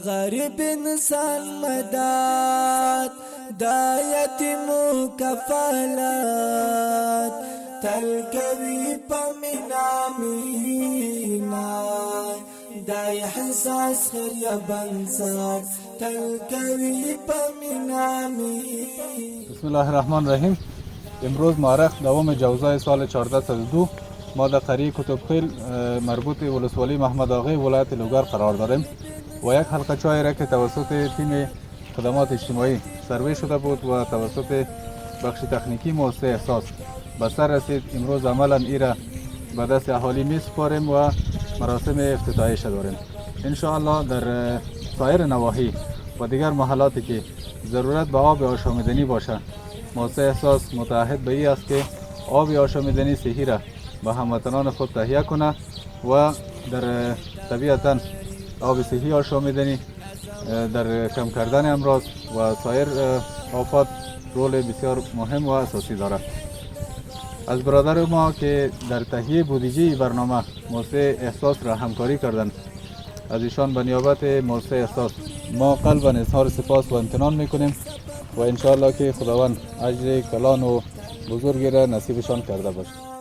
غریب انسان مدد دا یتیمو کفالت تل کوي پمینا مینا دا احساس خیر بنسات تل کوي پمینا مینا. بسم الله الرحمن الرحیم. امروز مورخ دوم جوزای سال 1402 ما در قریه کتبخیل مربوط ولسوالی محمد آقای ولایت لوگر قرار داریم و یک حلقه چای را که توسط تیم خدمات اجتماعی سروی شده بود و توسط بخش تکنیکی مؤسسه احساس به سر رسید. امروز عملا ایرا به دست اهالی می سپاریم و مراسم افتتاحیش داریم. ان شاء الله در سایر نواحی و دیگر محلاتی که ضرورت به آب آشامیدنی باشه، مؤسسه احساس متعهد به این است که آب آشامیدنی صحی را به هموطنان خود تهیه کنه و در طبیعتا آب صحی آشامیدنی در کم کردن امراض و سایر آفات رول بسیار مهم و اساسی دارد. از برادر ما که در تهیه بودجه برنامه مؤسسه احساس را همکاری کردند، از ایشان به نیابت مؤسسه احساس ما قلباً اظهار سپاس و امتنان میکنیم و انشاءالله که خداوند اجر کلان و بزرگی را نصیبشان کرده باشد.